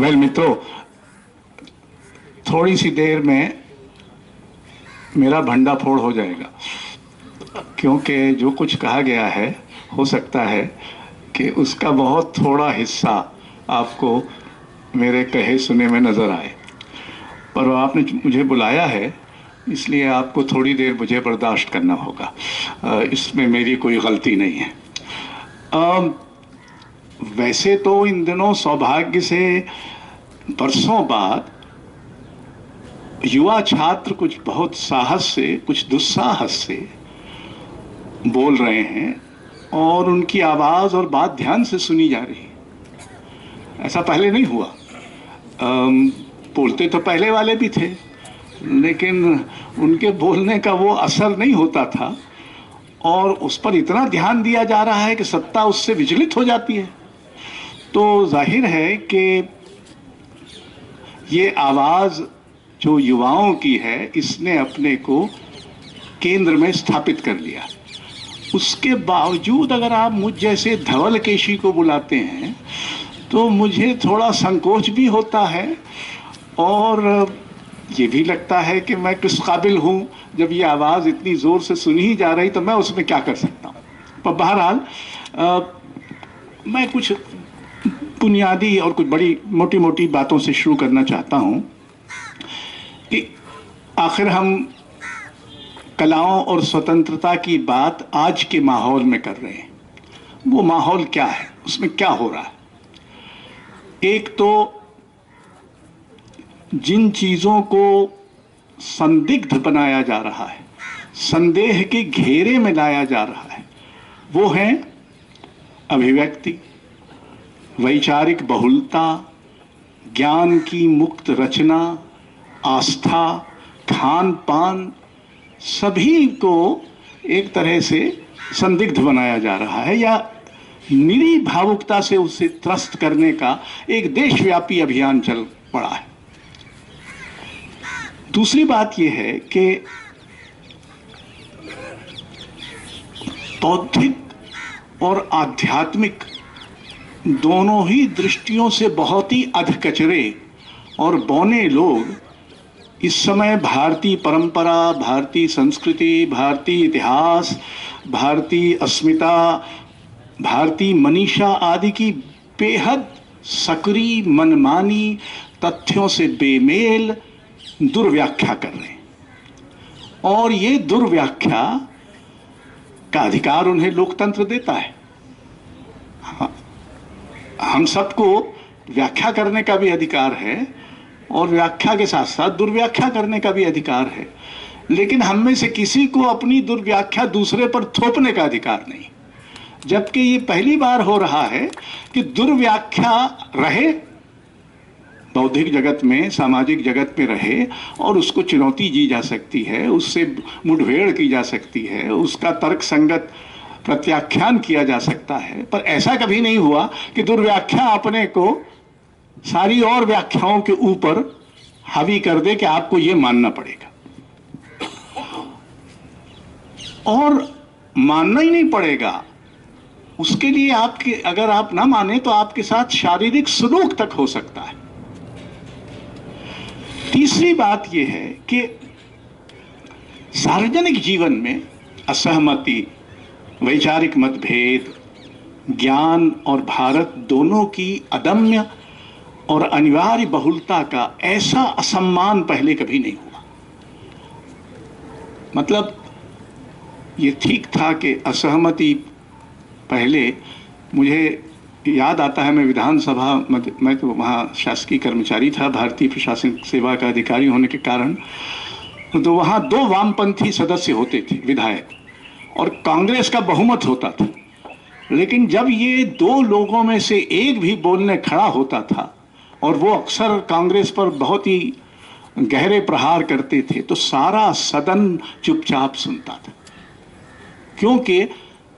Well मित्रों, थोड़ी सी देर में मेरा भंडा फोड़ हो जाएगा, क्योंकि जो कुछ कहा गया है हो सकता है कि उसका बहुत थोड़ा हिस्सा आपको मेरे कहे सुने में नज़र आए, पर आपने मुझे बुलाया है इसलिए आपको थोड़ी देर मुझे बर्दाश्त करना होगा। इसमें मेरी कोई गलती नहीं है। वैसे तो इन दिनों सौभाग्य से बरसों बाद युवा छात्र कुछ बहुत साहस से, कुछ दुस्साहस से बोल रहे हैं और उनकी आवाज़ और बात ध्यान से सुनी जा रही है। ऐसा पहले नहीं हुआ। बोलते तो पहले वाले भी थे, लेकिन उनके बोलने का वो असर नहीं होता था और उस पर इतना ध्यान दिया जा रहा है कि सत्ता उससे विचलित हो जाती है। तो जाहिर है कि ये आवाज़ जो युवाओं की है, इसने अपने को केंद्र में स्थापित कर लिया। उसके बावजूद अगर आप मुझ जैसे धवलकेशी को बुलाते हैं तो मुझे थोड़ा संकोच भी होता है और ये भी लगता है कि मैं किस काबिल हूँ। जब ये आवाज़ इतनी ज़ोर से सुनी ही जा रही तो मैं उसमें क्या कर सकता हूँ। पर बहरहाल मैं कुछ बुनियादी और कुछ बड़ी मोटी मोटी बातों से शुरू करना चाहता हूँ कि आखिर हम कलाओं और स्वतंत्रता की बात आज के माहौल में कर रहे हैं। वो माहौल क्या है, उसमें क्या हो रहा है। एक तो जिन चीज़ों को संदिग्ध बनाया जा रहा है, संदेह के घेरे में लाया जा रहा है, वो है अभिव्यक्ति, वैचारिक बहुलता, ज्ञान की मुक्त रचना, आस्था, खान पान, सभी को एक तरह से संदिग्ध बनाया जा रहा है या निरी भावुकता से उसे त्रस्त करने का एक देशव्यापी अभियान चल पड़ा है। दूसरी बात यह है कि बौद्धिक और आध्यात्मिक दोनों ही दृष्टियों से बहुत ही अधकचरे और बौने लोग इस समय भारतीय परंपरा, भारतीय संस्कृति, भारतीय इतिहास, भारतीय अस्मिता, भारतीय मनीषा आदि की बेहद सकरी, मनमानी, तथ्यों से बेमेल दुर्व्याख्या कर रहे हैं और ये दुर्व्याख्या का अधिकार उन्हें लोकतंत्र देता है। हम सबको व्याख्या करने का भी अधिकार है और व्याख्या के साथ साथ दुर्व्याख्या करने का भी अधिकार है, लेकिन हम में से किसी को अपनी दुर्व्याख्या दूसरे पर थोपने का अधिकार नहीं। जबकि ये पहली बार हो रहा है कि दुर्व्याख्या रहे, बौद्धिक जगत में, सामाजिक जगत में रहे और उसको चुनौती दी जा सकती है, उससे मुठभेड़ की जा सकती है, उसका तर्क संगत प्रत्याख्यान किया जा सकता है। पर ऐसा कभी नहीं हुआ कि दुर्व्याख्या अपने को सारी और व्याख्याओं के ऊपर हावी कर दे कि आपको ये मानना पड़ेगा। और मानना ही नहीं पड़ेगा, उसके लिए आपके, अगर आप ना माने तो आपके साथ शारीरिक सलूक तक हो सकता है। तीसरी बात यह है कि सार्वजनिक जीवन में असहमति, वैचारिक मतभेद, ज्ञान और भारत दोनों की अदम्य और अनिवार्य बहुलता का ऐसा असम्मान पहले कभी नहीं हुआ। मतलब ये ठीक था कि असहमति, पहले मुझे याद आता है, मैं विधानसभा, मैं तो वहाँ शासकीय कर्मचारी था, भारतीय प्रशासनिक सेवा का अधिकारी होने के कारण, तो वहाँ 2 वामपंथी सदस्य होते थे, विधायक, और कांग्रेस का बहुमत होता था। लेकिन जब ये 2 लोगों में से एक भी बोलने खड़ा होता था और वो अक्सर कांग्रेस पर बहुत ही गहरे प्रहार करते थे, तो सारा सदन चुपचाप सुनता था, क्योंकि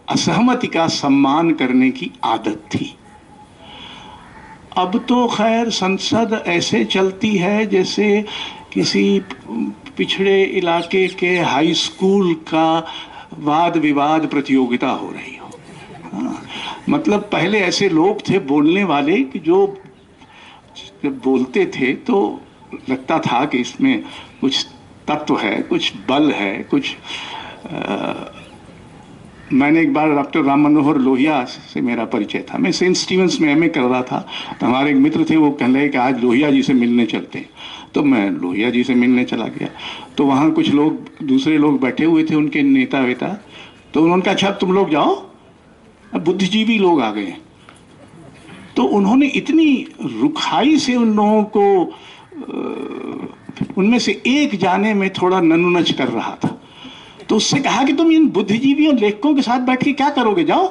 असहमति का सम्मान करने की आदत थी। अब तो खैर संसद ऐसे चलती है जैसे किसी पिछड़े इलाके के हाई स्कूल का वाद विवाद प्रतियोगिता हो रही हो। मतलब पहले ऐसे लोग थे बोलने वाले कि जो जब बोलते थे तो लगता था कि इसमें कुछ तत्व है, कुछ बल है, कुछ मैंने एक बार डॉक्टर राम मनोहर लोहिया से मेरा परिचय था। मैं सेंट स्टीवेंस में एमए कर रहा था, तो हमारे एक मित्र थे, वो कह रहे कि आज लोहिया जी से मिलने चलते हैं। तो मैं लोहिया जी से मिलने चला गया। तो वहाँ कुछ लोग, दूसरे लोग बैठे हुए थे, उनके नेता वेता। तो उन्होंने कहा अच्छा तुम लोग जाओ, अब बुद्धिजीवी लोग आ गए। तो उन्होंने इतनी रुखाई से उन लोगों को, उनमें से एक जाने में थोड़ा ननुनच कर रहा था, तो उससे कहा कि तुम इन बुद्धिजीवियों लेखकों के साथ बैठ के क्या करोगे, जाओ।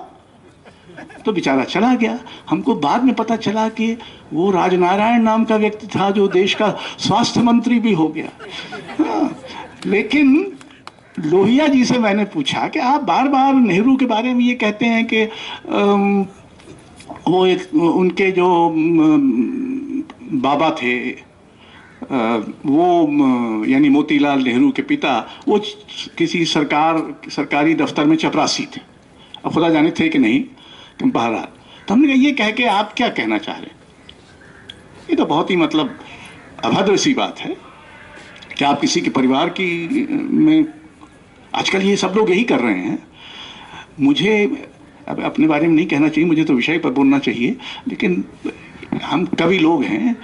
तो बेचारा चला गया। हमको बाद में पता चला कि वो राजनारायण नाम का व्यक्ति था जो देश का स्वास्थ्य मंत्री भी हो गया। हाँ, लेकिन लोहिया जी से मैंने पूछा कि आप बार बार नेहरू के बारे में ये कहते हैं कि वो एक उनके जो बाबा थे, वो यानी मोतीलाल नेहरू के पिता, वो किसी सरकारी दफ्तर में चपरासी थे। अब खुदा जाने थे कि नहीं, कि बहरहाल। तो हमने कहा ये कह के आप क्या कहना चाह रहे हैं? ये तो बहुत ही मतलब अभद्र सी बात है कि आप किसी के परिवार की में, आजकल ये सब लोग यही कर रहे हैं। मुझे अब अपने बारे में नहीं कहना चाहिए, मुझे तो विषय पर बोलना चाहिए, लेकिन हम कवि लोग हैं,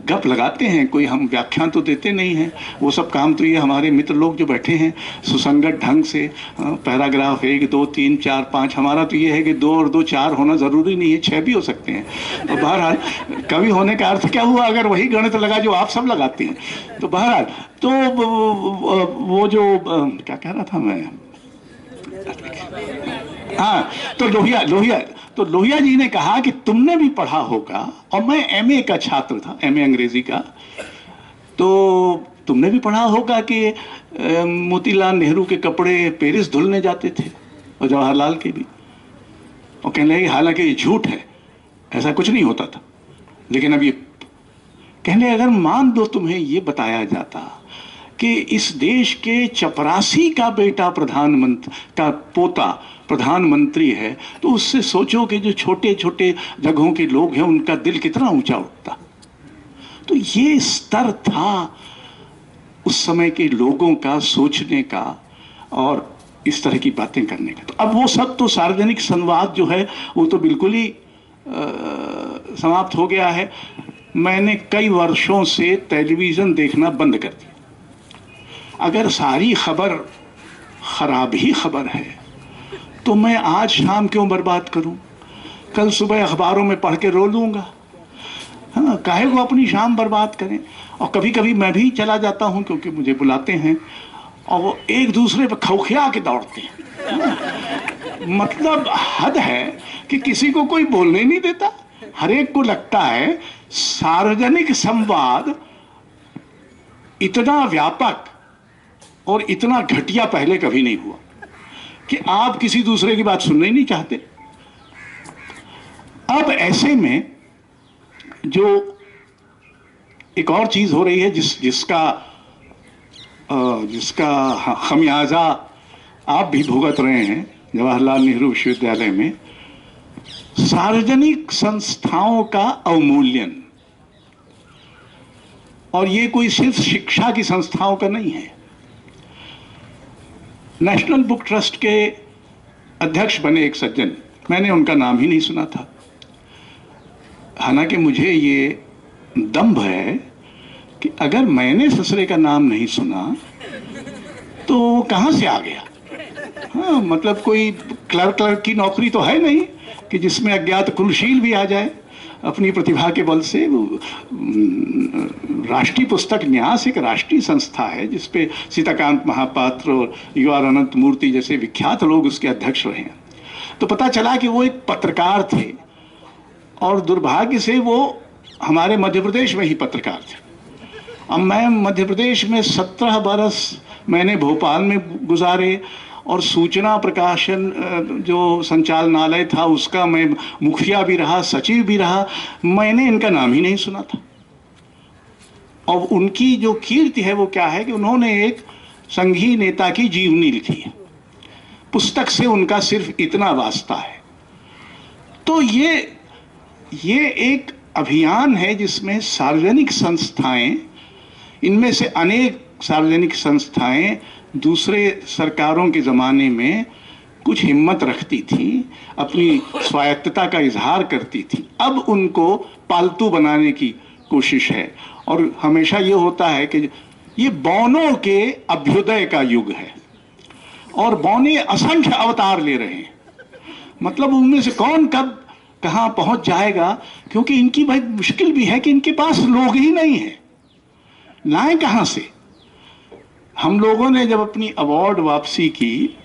गप लगाते हैं, कोई हम व्याख्यान तो देते नहीं हैं। वो सब काम तो ये हमारे मित्र लोग जो बैठे हैं सुसंगत ढंग से पैराग्राफ 1 2 3 4 5, हमारा तो ये है कि 2 और 2 4 होना ज़रूरी नहीं है, 6 भी हो सकते हैं। तो बहरहाल कवि होने का अर्थ क्या हुआ अगर वही गणित लगा जो आप सब लगाते हैं। तो बहरहाल तो वो जो क्या कह रहा था मैं, हाँ, तो लोहिया जी ने कहा कि तुमने भी पढ़ा होगा, और मैं एमए का छात्र था, एमए अंग्रेजी का, तो तुमने भी पढ़ा होगा कि मोतीलाल नेहरू के कपड़े पेरिस धुलने जाते थे, और जवाहरलाल के भी। और कहने लगे हालांकि ये झूठ है, ऐसा कुछ नहीं होता था, लेकिन अब ये कहने अगर मान दो तुम्हें ये बताया जाता कि इस देश के चपरासी का बेटा प्रधानमंत्री का पोता प्रधानमंत्री है, तो उससे सोचो कि जो छोटे छोटे जगहों के लोग हैं उनका दिल कितना ऊंचा उठता। तो ये स्तर था उस समय के लोगों का सोचने का और इस तरह की बातें करने का। तो अब वो सब तो सार्वजनिक संवाद जो है वो तो बिल्कुल ही समाप्त हो गया है। मैंने कई वर्षों से टेलीविज़न देखना बंद कर दिया। अगर सारी खबर खराब ही खबर है तो मैं आज शाम क्यों बर्बाद करूं, कल सुबह अखबारों में पढ़ के रो लूंगा। हाँ, काहे को अपनी शाम बर्बाद करें। और कभी कभी मैं भी चला जाता हूं क्योंकि मुझे बुलाते हैं, और वो एक दूसरे पर खौखिया के दौड़ते हैं। मतलब हद है कि किसी को कोई बोलने नहीं देता। हर एक को लगता है सार्वजनिक संवाद इतना व्यापक और इतना घटिया पहले कभी नहीं हुआ कि आप किसी दूसरे की बात सुनना ही नहीं चाहते। अब ऐसे में जो एक और चीज हो रही है जिसका खमियाजा आप भी भुगत रहे हैं जवाहरलाल नेहरू विश्वविद्यालय में, सार्वजनिक संस्थाओं का अवमूल्यन। और ये कोई सिर्फ शिक्षा की संस्थाओं का नहीं है। नेशनल बुक ट्रस्ट के अध्यक्ष बने एक सज्जन, मैंने उनका नाम ही नहीं सुना था। हालांकि मुझे ये दंभ है कि अगर मैंने ससुरे का नाम नहीं सुना तो कहाँ से आ गया। हाँ, मतलब कोई क्लर्क की नौकरी तो है नहीं कि जिसमें अज्ञात कुलशील भी आ जाए अपनी प्रतिभा के बल से। राष्ट्रीय पुस्तक न्यास एक राष्ट्रीय संस्था है जिसपे सीताकांत महापात्र और युआर अनंत मूर्ति जैसे विख्यात लोग उसके अध्यक्ष रहे हैं। तो पता चला कि वो एक पत्रकार थे, और दुर्भाग्य से वो हमारे मध्य प्रदेश में ही पत्रकार थे। अब मैं मध्य प्रदेश में 17 बरस मैंने भोपाल में गुजारे, और सूचना प्रकाशन जो संचालनालय था उसका मैं मुखिया भी रहा, सचिव भी रहा। मैंने इनका नाम ही नहीं सुना था। और उनकी जो कीर्ति है वो क्या है कि उन्होंने एक संघीय नेता की जीवनी लिखी है, पुस्तक से उनका सिर्फ इतना वास्ता है। तो ये एक अभियान है जिसमें सार्वजनिक संस्थाएं, इनमें से अनेक सार्वजनिक संस्थाएं दूसरे सरकारों के ज़माने में कुछ हिम्मत रखती थी, अपनी स्वायत्तता का इजहार करती थी, अब उनको पालतू बनाने की कोशिश है। और हमेशा ये होता है कि ये बौनों के अभ्युदय का युग है और बौने असंख्य अवतार ले रहे हैं। मतलब उनमें से कौन कब कहां पहुंच जाएगा, क्योंकि इनकी भाई मुश्किल भी है कि इनके पास लोग ही नहीं है, लाएं कहां से। हम लोगों ने जब अपनी अवार्ड वापसी की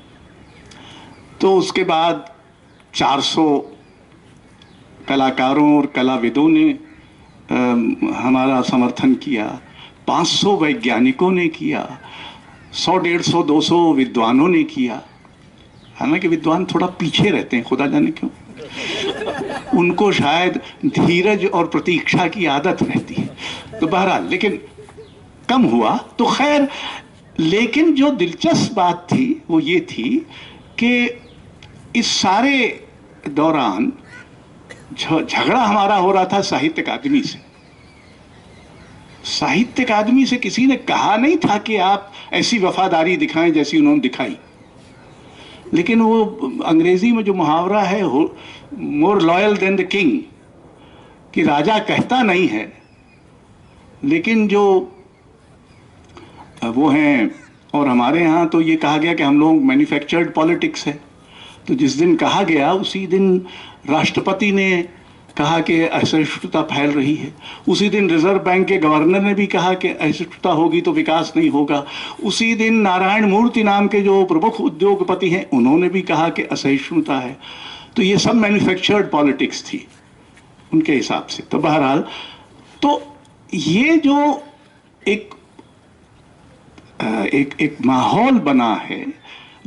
तो उसके बाद 400 कलाकारों और कलाविदों ने हमारा समर्थन किया, 500 वैज्ञानिकों ने किया, 100, 150, 200 विद्वानों ने किया। हालांकि विद्वान थोड़ा पीछे रहते हैं, खुदा जाने क्यों, उनको शायद धीरज और प्रतीक्षा की आदत रहती है, तो बहरहाल लेकिन कम हुआ तो खैर। लेकिन जो दिलचस्प बात थी वो ये थी कि इस सारे दौरान झगड़ा हमारा हो रहा था साहित्य अकादमी से। साहित्य अकादमी से किसी ने कहा नहीं था कि आप ऐसी वफादारी दिखाएं जैसी उन्होंने दिखाई, लेकिन वो अंग्रेजी में जो मुहावरा है more loyal than the king, कि राजा कहता नहीं है लेकिन जो वो हैं। और हमारे यहाँ तो ये कहा गया कि हम लोग मैन्युफैक्चर्ड पॉलिटिक्स है, तो जिस दिन कहा गया उसी दिन राष्ट्रपति ने कहा कि असहिष्णुता फैल रही है, उसी दिन रिजर्व बैंक के गवर्नर ने भी कहा कि असहिष्णुता होगी तो विकास नहीं होगा, उसी दिन नारायण मूर्ति नाम के जो प्रमुख उद्योगपति हैं उन्होंने भी कहा कि असहिष्णुता है। तो ये सब मैन्युफैक्चर्ड पॉलिटिक्स थी उनके हिसाब से। तो बहरहाल तो ये जो एक माहौल बना है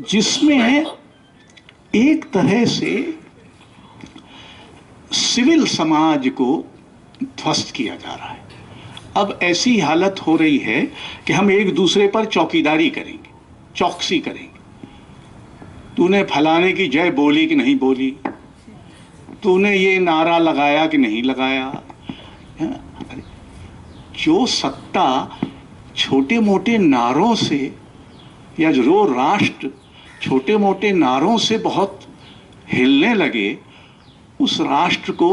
जिसमें एक तरह से सिविल समाज को ध्वस्त किया जा रहा है। अब ऐसी हालत हो रही है कि हम एक दूसरे पर चौकीदारी करेंगे, चौकसी करेंगे। तूने फलाने की जय बोली कि नहीं बोली, तूने ये नारा लगाया कि नहीं लगाया। जो सत्ता छोटे मोटे नारों से, या जो राष्ट्र छोटे मोटे नारों से बहुत हिलने लगे, उस राष्ट्र को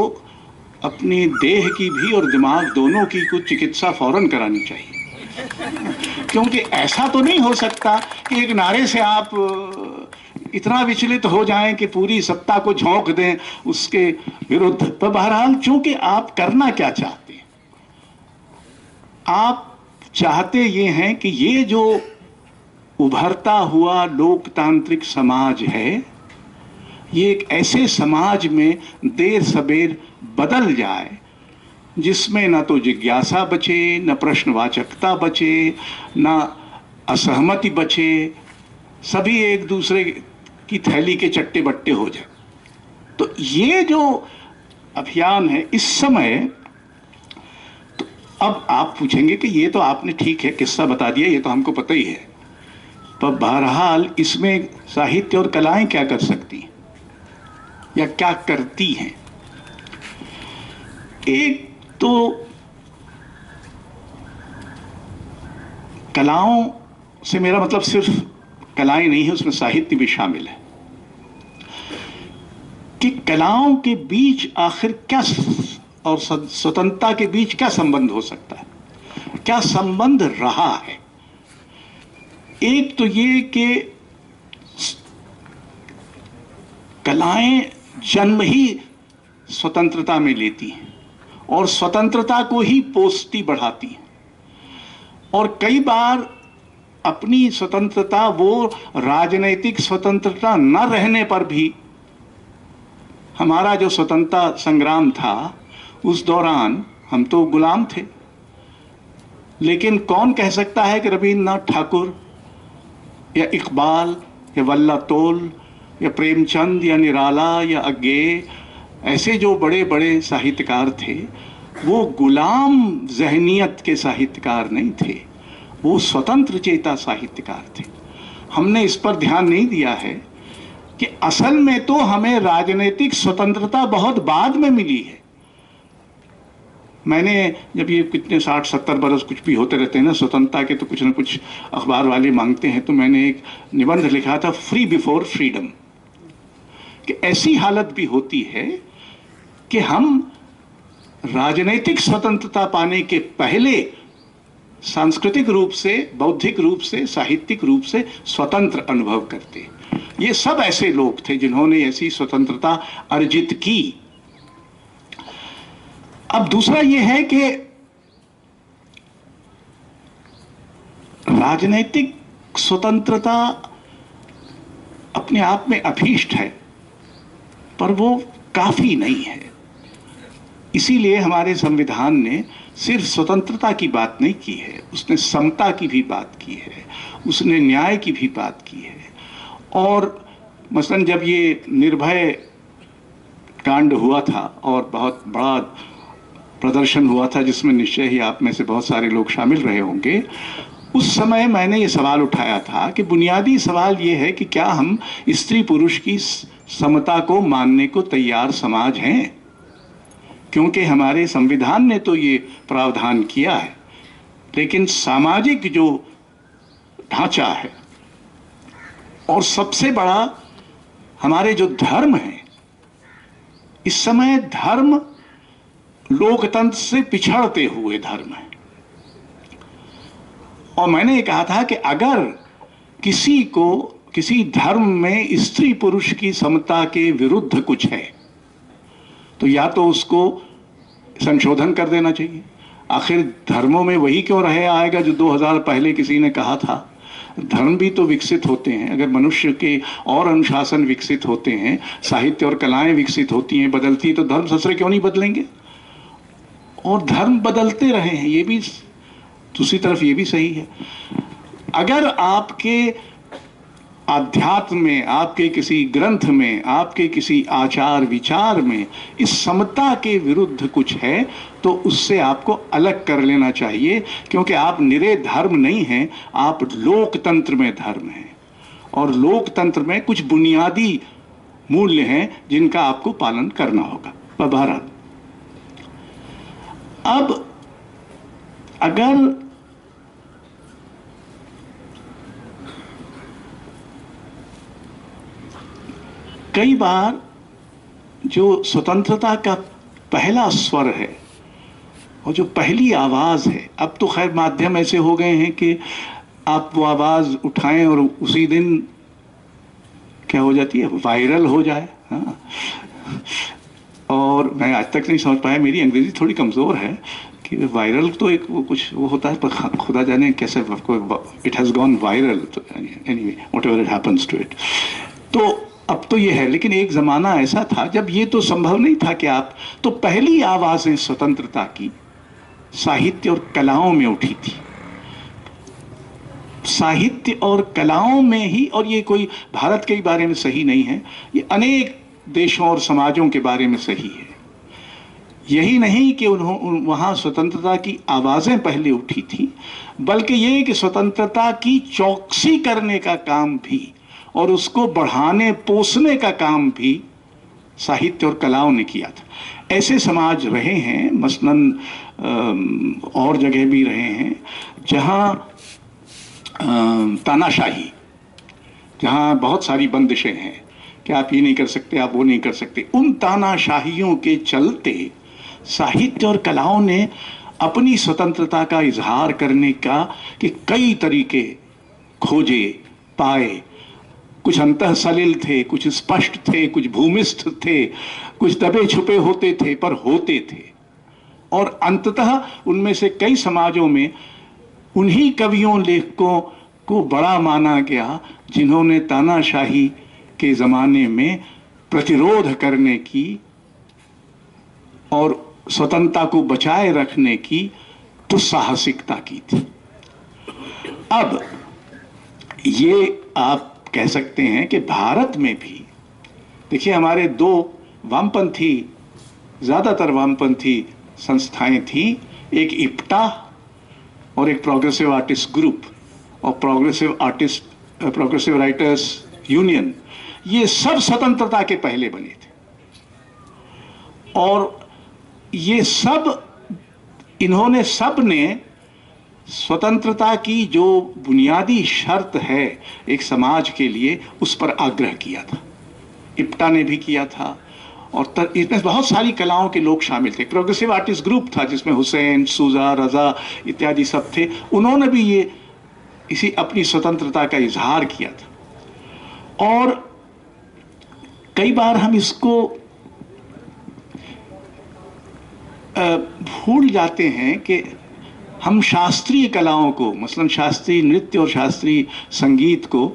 अपनी देह की भी और दिमाग दोनों की कुछ चिकित्सा फौरन करानी चाहिए। क्योंकि ऐसा तो नहीं हो सकता कि एक नारे से आप इतना विचलित हो जाएं कि पूरी सत्ता को झोंक दें उसके विरुद्ध। पर बहरहाल चूंकि आप करना क्या चाहते हैं, आप चाहते ये हैं कि ये जो उभरता हुआ लोकतांत्रिक समाज है, ये एक ऐसे समाज में देर सबेर बदल जाए जिसमें ना तो जिज्ञासा बचे, न प्रश्नवाचकता बचे, न असहमति बचे, सभी एक दूसरे की थैली के चट्टे बट्टे हो जाए। तो ये जो अभियान है इस समय, तो अब आप पूछेंगे कि ये तो आपने ठीक है किस्सा बता दिया, ये तो हमको पता ही है, पर बहरहाल इसमें साहित्य और कलाएं क्या कर सकती हैं या क्या करती हैं। एक तो कलाओं से मेरा मतलब सिर्फ कलाएं नहीं है, उसमें साहित्य भी शामिल है, कि कलाओं के बीच आखिर क्या और स्वतंत्रता के बीच क्या संबंध हो सकता है, क्या संबंध रहा है। एक तो ये कि कलाएं जन्म ही स्वतंत्रता में लेती हैं और स्वतंत्रता को ही पोसती बढ़ाती हैं, और कई बार अपनी स्वतंत्रता, वो राजनैतिक स्वतंत्रता न रहने पर भी, हमारा जो स्वतंत्रता संग्राम था उस दौरान हम तो गुलाम थे, लेकिन कौन कह सकता है कि रविन्द्रनाथ ठाकुर या इकबाल या वल्ला तोल या प्रेमचंद या निराला या अज्ञे, ऐसे जो बड़े बड़े साहित्यकार थे, वो गुलाम जहनियत के साहित्यकार नहीं थे, वो स्वतंत्र चेता साहित्यकार थे। हमने इस पर ध्यान नहीं दिया है कि असल में तो हमें राजनीतिक स्वतंत्रता बहुत बाद में मिली है। मैंने जब ये कितने 60-70 बरस कुछ भी होते रहते हैं ना स्वतंत्रता के, तो कुछ ना कुछ अखबार वाले मांगते हैं, तो मैंने एक निबंध लिखा था, फ्री बिफोर फ्रीडम, कि ऐसी हालत भी होती है कि हम राजनीतिक स्वतंत्रता पाने के पहले सांस्कृतिक रूप से, बौद्धिक रूप से, साहित्यिक रूप से स्वतंत्र अनुभव करते। ये सब ऐसे लोग थे जिन्होंने ऐसी स्वतंत्रता अर्जित की। अब दूसरा ये है कि राजनीतिक स्वतंत्रता अपने आप में अभीष्ट है, पर वो काफी नहीं है। इसीलिए हमारे संविधान ने सिर्फ स्वतंत्रता की बात नहीं की है, उसने समता की भी बात की है, उसने न्याय की भी बात की है। और मसलन जब ये निर्भय कांड हुआ था और बहुत बड़ा प्रदर्शन हुआ था, जिसमें निश्चय ही आप में से बहुत सारे लोग शामिल रहे होंगे, उस समय मैंने ये सवाल उठाया था कि बुनियादी सवाल ये है कि क्या हम स्त्री पुरुष की समता को मानने को तैयार समाज हैं? क्योंकि हमारे संविधान ने तो ये प्रावधान किया है, लेकिन सामाजिक जो ढांचा है और सबसे बड़ा हमारे जो धर्म है, इस समय धर्म लोकतंत्र से पिछड़ते हुए धर्म है। और मैंने ये कहा था कि अगर किसी को किसी धर्म में स्त्री पुरुष की समता के विरुद्ध कुछ है, तो या तो उसको संशोधन कर देना चाहिए। आखिर धर्मों में वही क्यों रहे आएगा जो 2000 पहले किसी ने कहा था। धर्म भी तो विकसित होते हैं, अगर मनुष्य के और अनुशासन विकसित होते हैं, साहित्य और कलाएं विकसित होती हैं, बदलती, तो धर्म ससुरे क्यों नहीं बदलेंगे? और धर्म बदलते रहे हैं, ये भी दूसरी तरफ ये भी सही है। अगर आपके आध्यात्म में, आपके किसी ग्रंथ में, आपके किसी आचार विचार में इस समता के विरुद्ध कुछ है, तो उससे आपको अलग कर लेना चाहिए, क्योंकि आप निरे धर्म नहीं हैं, आप लोकतंत्र में धर्म हैं। और लोकतंत्र में कुछ बुनियादी मूल्य हैं जिनका आपको पालन करना होगा। बहरहाल, अब अगर कई बार जो स्वतंत्रता का पहला स्वर है और जो पहली आवाज है, अब तो खैर माध्यम ऐसे हो गए हैं कि आप वो आवाज उठाएं और उसी दिन क्या हो जाती है, वायरल हो जाए। हाँ, और मैं आज तक नहीं समझ पाया, मेरी अंग्रेजी थोड़ी कमजोर है, कि वायरल तो एक वो कुछ वो होता है, पर खुदा जाने कैसे इट हैज गॉन वायरल। तो anyway, whatever it happens to it. तो अब तो ये है, लेकिन एक जमाना ऐसा था जब ये तो संभव नहीं था कि आप, तो पहली आवाजें स्वतंत्रता की साहित्य और कलाओं में उठी थी। साहित्य और कलाओं में ही, और ये कोई भारत के बारे में सही नहीं है, ये अनेक देशों और समाजों के बारे में सही है। यही नहीं कि वहां स्वतंत्रता की आवाजें पहले उठी थी, बल्कि ये कि स्वतंत्रता की चौकसी करने का काम भी और उसको बढ़ाने पोसने का काम भी साहित्य और कलाओं ने किया था। ऐसे समाज रहे हैं, मसलन और जगह भी रहे हैं, जहां तानाशाही, जहां बहुत सारी बंदिशें हैं कि आप ये नहीं कर सकते, आप वो नहीं कर सकते। उन तानाशाहियों के चलते साहित्य और कलाओं ने अपनी स्वतंत्रता का इजहार करने का कि कई तरीके खोजे, पाए। कुछ अंतः सलिल थे, कुछ स्पष्ट थे, कुछ भूमिस्थ थे, कुछ दबे छुपे होते थे, पर होते थे। और अंततः उनमें से कई समाजों में उन्हीं कवियों, लेखकों को बड़ा माना गया जिन्होंने तानाशाही के जमाने में प्रतिरोध करने की और स्वतंत्रता को बचाए रखने की दुस्साहसिकता की थी। अब ये आप कह सकते हैं कि भारत में भी देखिए, हमारे दो वामपंथी, ज्यादातर वामपंथी संस्थाएं थी, एक इप्टा और एक प्रोग्रेसिव आर्टिस्ट ग्रुप और प्रोग्रेसिव राइटर्स यूनियन। ये सब स्वतंत्रता के पहले बने थे और ये सब इन्होंने सब ने स्वतंत्रता की जो बुनियादी शर्त है एक समाज के लिए, उस पर आग्रह किया था। इप्टा ने भी किया था, और इसमें बहुत सारी कलाओं के लोग शामिल थे। प्रोग्रेसिव आर्टिस्ट ग्रुप था जिसमें हुसैन, सूजा, रजा इत्यादि सब थे। उन्होंने भी ये इसी अपनी स्वतंत्रता का इजहार किया था। और कई बार हम इसको भूल जाते हैं कि हम शास्त्रीय कलाओं को, मसलन शास्त्रीय नृत्य और शास्त्रीय संगीत को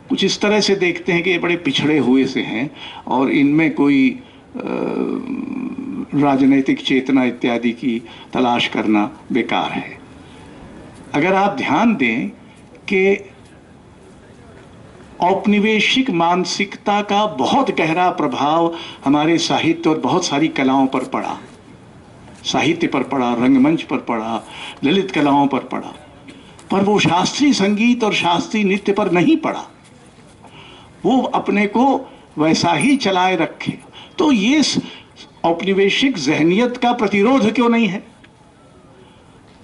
कुछ इस तरह से देखते हैं कि ये बड़े पिछड़े हुए से हैं और इनमें कोई राजनीतिक चेतना इत्यादि की तलाश करना बेकार है। अगर आप ध्यान दें कि औपनिवेशिक मानसिकता का बहुत गहरा प्रभाव हमारे साहित्य और बहुत सारी कलाओं पर पड़ा, साहित्य पर पड़ा, रंगमंच पर पड़ा, ललित कलाओं पर पड़ा, पर वो शास्त्रीय संगीत और शास्त्रीय नृत्य पर नहीं पड़ा। वो अपने को वैसा ही चलाए रखे। तो ये औपनिवेशिक जहनियत का प्रतिरोध क्यों नहीं है?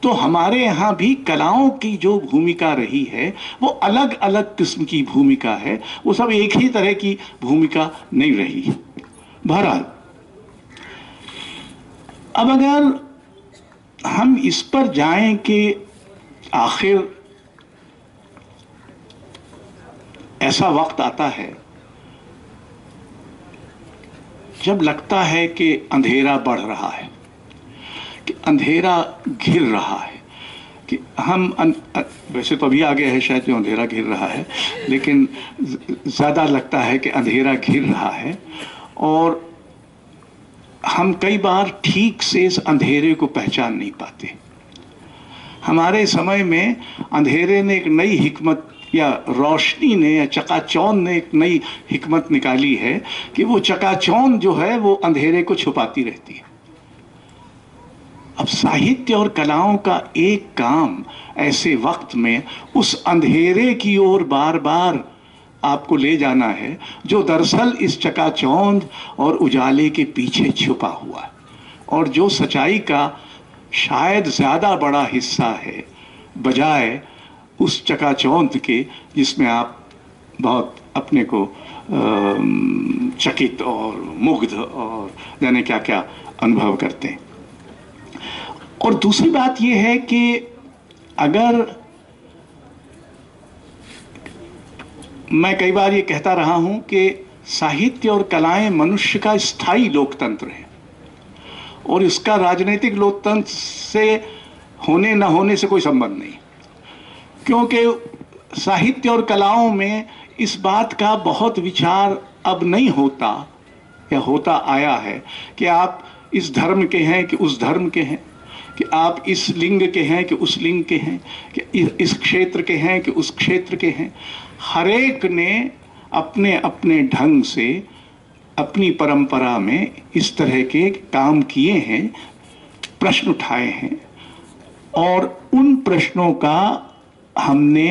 तो हमारे यहाँ भी कलाओं की जो भूमिका रही है वो अलग अलग किस्म की भूमिका है, वो सब एक ही तरह की भूमिका नहीं रही है। बहरहाल, अब अगर हम इस पर जाएं कि आखिर ऐसा वक्त आता है जब लगता है कि अंधेरा बढ़ रहा है, कि अंधेरा घिर रहा है, कि हम वैसे तो अभी आ गया है शायद जो अंधेरा घिर रहा है, लेकिन ज़्यादा लगता है कि अंधेरा घिर रहा है और हम कई बार ठीक से इस अंधेरे को पहचान नहीं पाते। हमारे समय में अंधेरे ने एक नई हिकमत, या रोशनी ने या चकाचौंध ने एक नई हिकमत निकाली है कि वो चकाचौंध जो है वो अंधेरे को छुपाती रहती है। अब साहित्य और कलाओं का एक काम ऐसे वक्त में उस अंधेरे की ओर बार बार आपको ले जाना है जो दरअसल इस चकाचौंध और उजाले के पीछे छुपा हुआ है, और जो सच्चाई का शायद ज़्यादा बड़ा हिस्सा है, बजाय उस चकाचौंध के जिसमें आप बहुत अपने को चकित और मुग्ध और जाने क्या क्या अनुभव करते हैं। और दूसरी बात यह है कि अगर मैं कई बार ये कहता रहा हूं कि साहित्य और कलाएं मनुष्य का स्थायी लोकतंत्र है, और इसका राजनीतिक लोकतंत्र से होने न होने से कोई संबंध नहीं, क्योंकि साहित्य और कलाओं में इस बात का बहुत विचार अब नहीं होता या होता आया है कि आप इस धर्म के हैं कि उस धर्म के हैं, कि आप इस लिंग के हैं कि उस लिंग के हैं, कि इस क्षेत्र के हैं कि उस क्षेत्र के हैं। हर एक ने अपने अपने ढंग से अपनी परंपरा में इस तरह के काम किए हैं, प्रश्न उठाए हैं, और उन प्रश्नों का हमने,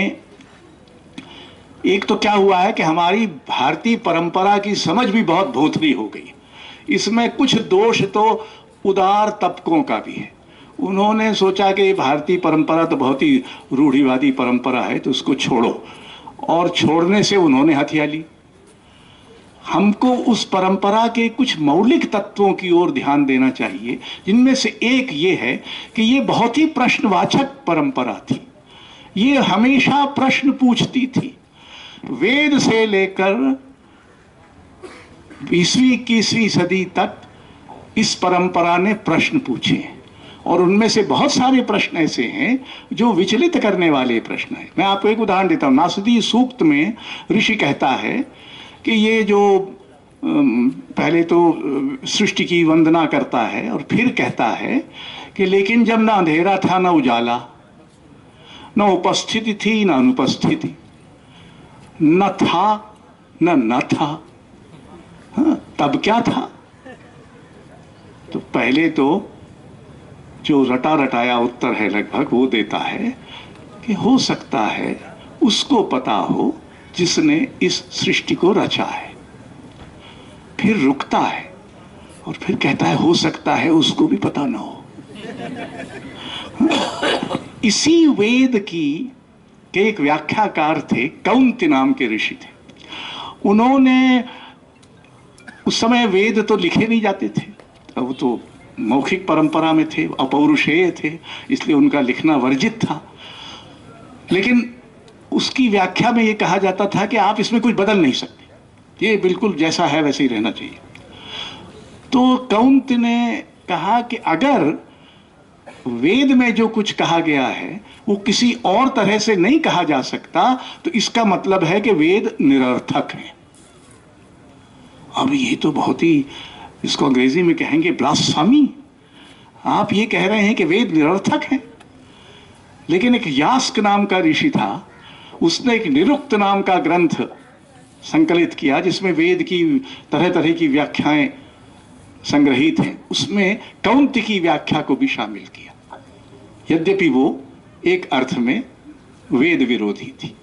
एक तो क्या हुआ है कि हमारी भारतीय परंपरा की समझ भी बहुत भोथरी हो गई। इसमें कुछ दोष तो उदार तबकों का भी है। उन्होंने सोचा कि भारतीय परंपरा तो बहुत ही रूढ़िवादी परंपरा है, तो उसको छोड़ो, और छोड़ने से उन्होंने हथिया ली। हमको उस परंपरा के कुछ मौलिक तत्वों की ओर ध्यान देना चाहिए, जिनमें से एक ये है कि ये बहुत ही प्रश्नवाचक परंपरा थी। ये हमेशा प्रश्न पूछती थी। वेद से लेकर 20वीं-21वीं सदी तक इस परंपरा ने प्रश्न पूछे, और उनमें से बहुत सारे प्रश्न ऐसे हैं जो विचलित करने वाले प्रश्न हैं। मैं आपको एक उदाहरण देता हूँ। नासदी सूक्त में ऋषि कहता है कि ये जो पहले तो सृष्टि की वंदना करता है, और फिर कहता है कि लेकिन जब ना अंधेरा था ना उजाला, न उपस्थिति थी न अनुपस्थिति, न था न था, हाँ, तब क्या था? तो पहले तो जो रटा रटाया उत्तर है लगभग वो देता है कि हो सकता है उसको पता हो जिसने इस सृष्टि को रचा है। फिर रुकता है और फिर कहता है हो सकता है उसको भी पता ना हो। इसी वेद की के एक व्याख्याकार थे, कौंत्य नाम के ऋषि थे। उन्होंने, उस समय वेद तो लिखे नहीं जाते थे, वो तो मौखिक परंपरा में थे, अपौरुषेय थे, इसलिए उनका लिखना वर्जित था। लेकिन उसकी व्याख्या में ये कहा जाता था कि आप इसमें कुछ बदल नहीं सकते, ये बिल्कुल जैसा है वैसे ही रहना चाहिए। तो कौंत्य ने कहा कि अगर वेद में जो कुछ कहा गया है वो किसी और तरह से नहीं कहा जा सकता, तो इसका मतलब है कि वेद निरर्थक है। अब ये तो बहुत ही, इसको अंग्रेजी में कहेंगे ब्लास्फेमी। आप ये कह रहे हैं कि वेद निरर्थक है। लेकिन एक यास्क नाम का ऋषि था, उसने एक निरुक्त नाम का ग्रंथ संकलित किया जिसमें वेद की तरह तरह की व्याख्याएं संग्रहित हैं। उसमें कौंत्य की व्याख्या को भी शामिल किया, यद्यपि वो एक अर्थ में वेद विरोधी थी।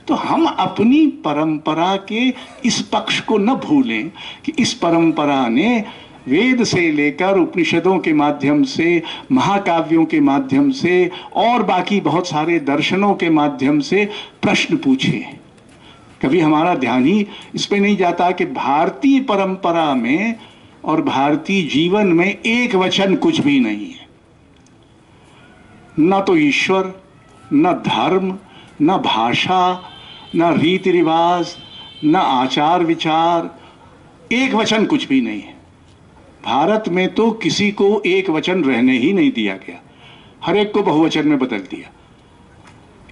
तो हम अपनी परंपरा के इस पक्ष को न भूलें कि इस परंपरा ने वेद से लेकर उपनिषदों के माध्यम से, महाकाव्यों के माध्यम से और बाकी बहुत सारे दर्शनों के माध्यम से प्रश्न पूछे। कभी हमारा ध्यान ही इस पे नहीं जाता कि भारतीय परंपरा में और भारतीय जीवन में एक वचन कुछ भी नहीं है। न तो ईश्वर, न धर्म, न भाषा, न रीति रिवाज, न आचार विचार, एक वचन कुछ भी नहीं है। भारत में तो किसी को एक वचन रहने ही नहीं दिया गया, हर एक को बहुवचन में बदल दिया।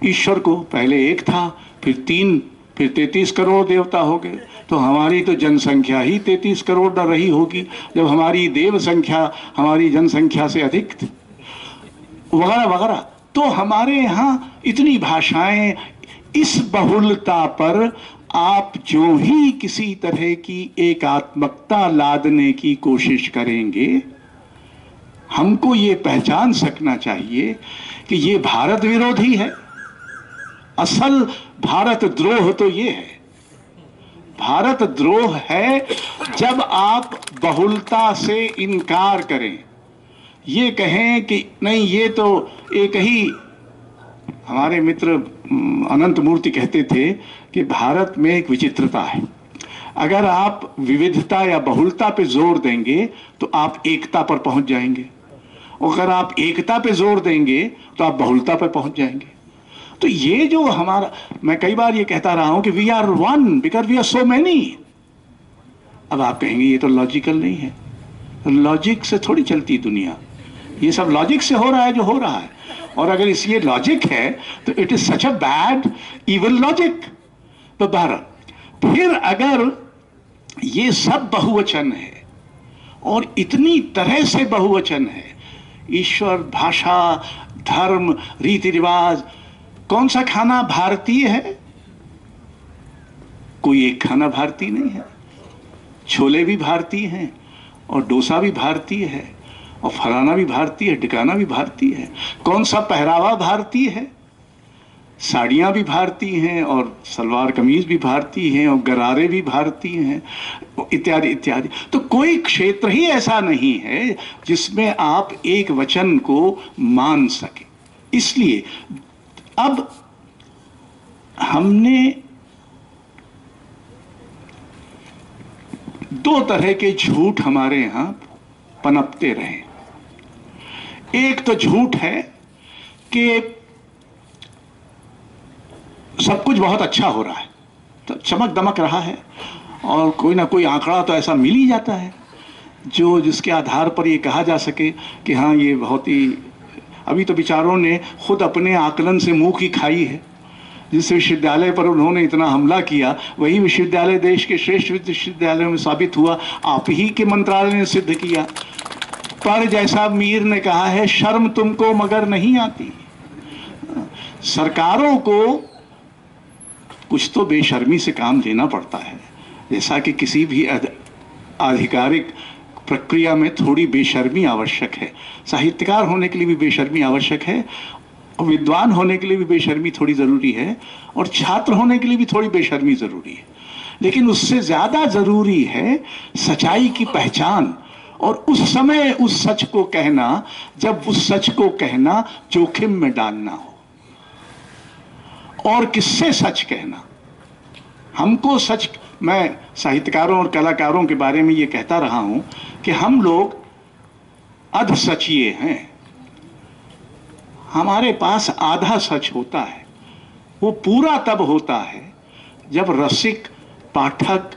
ईश्वर को पहले एक था, फिर 3, फिर 33 करोड़ देवता हो गए। तो हमारी तो जनसंख्या ही 33 करोड़ न रही होगी जब हमारी देव संख्या हमारी जनसंख्या से अधिक थी, वगैरह वगैरह। तो हमारे यहाँ इतनी भाषाएं, इस बहुलता पर आप जो ही किसी तरह की एकात्मकता लादने की कोशिश करेंगे, हमको ये पहचान सकना चाहिए कि ये भारत विरोधी है। असल भारत द्रोह तो ये है, भारत द्रोह है जब आप बहुलता से इनकार करें, ये कहें कि नहीं ये तो एक ही। हमारे मित्र अनंत मूर्ति कहते थे कि भारत में एक विचित्रता है, अगर आप विविधता या बहुलता पे जोर देंगे तो आप एकता पर पहुंच जाएंगे, और अगर आप एकता पे जोर देंगे तो आप बहुलता पर पहुंच जाएंगे। तो ये जो हमारा, मैं कई बार ये कहता रहा हूं कि we are one because we are so many. अब आप कहेंगे ये तो लॉजिकल नहीं है, लॉजिक से थोड़ी चलती दुनिया, ये सब लॉजिक से हो रहा है जो हो रहा है। और अगर इस ये लॉजिक है तो it is such a bad evil logic. तो बहरहाल फिर अगर ये सब बहुवचन है और इतनी तरह से बहुवचन है, ईश्वर, भाषा, धर्म, रीति रिवाज, कौन सा खाना भारतीय है? कोई एक खाना भारतीय नहीं है। छोले भी भारतीय हैं और डोसा भी भारतीय है और फलाना भी भारतीय है, टिकाना भी भारतीय है। कौन सा पहरावा भारतीय है? साड़ियाँ भी भारतीय हैं और सलवार कमीज भी भारतीय हैं और गरारे भी भारतीय हैं, इत्यादि इत्यादि। तो कोई क्षेत्र ही ऐसा नहीं है जिसमें आप एक वचन को मान सके। इसलिए अब हमने 2 तरह के झूठ हमारे यहां पनपते रहे। एक तो झूठ है कि सब कुछ बहुत अच्छा हो रहा है, तो चमक दमक रहा है और कोई ना कोई आंकड़ा तो ऐसा मिल ही जाता है जो जिसके आधार पर ये कहा जा सके कि हाँ ये बहुत ही। अभी तो विचारों ने खुद अपने आकलन से मुंह की खाई है। जिस विश्वविद्यालय पर उन्होंने इतना हमला किया, वही विश्वविद्यालय देश के श्रेष्ठ विश्वविद्यालयों में साबित हुआ, आप ही के मंत्रालय ने सिद्ध किया। पर जैसा मीर ने कहा है, शर्म तुमको मगर नहीं आती। सरकारों को कुछ तो बेशर्मी से काम लेना पड़ता है, जैसा कि किसी भी आधिकारिक प्रक्रिया में थोड़ी बेशर्मी आवश्यक है। साहित्यकार होने के लिए भी बेशर्मी आवश्यक है, और विद्वान होने के लिए भी बेशर्मी थोड़ी ज़रूरी है, और छात्र होने के लिए भी थोड़ी बेशर्मी ज़रूरी है। लेकिन उससे ज़्यादा ज़रूरी है सच्चाई की पहचान और उस समय उस सच को कहना, जब उस सच को कहना जोखिम में डालना हो। और किससे सच कहना? हमको सच, मैं साहित्यकारों और कलाकारों के बारे में ये कहता रहा हूं कि हम लोग अधसचिए हैं। हमारे पास आधा सच होता है, वो पूरा तब होता है जब रसिक, पाठक,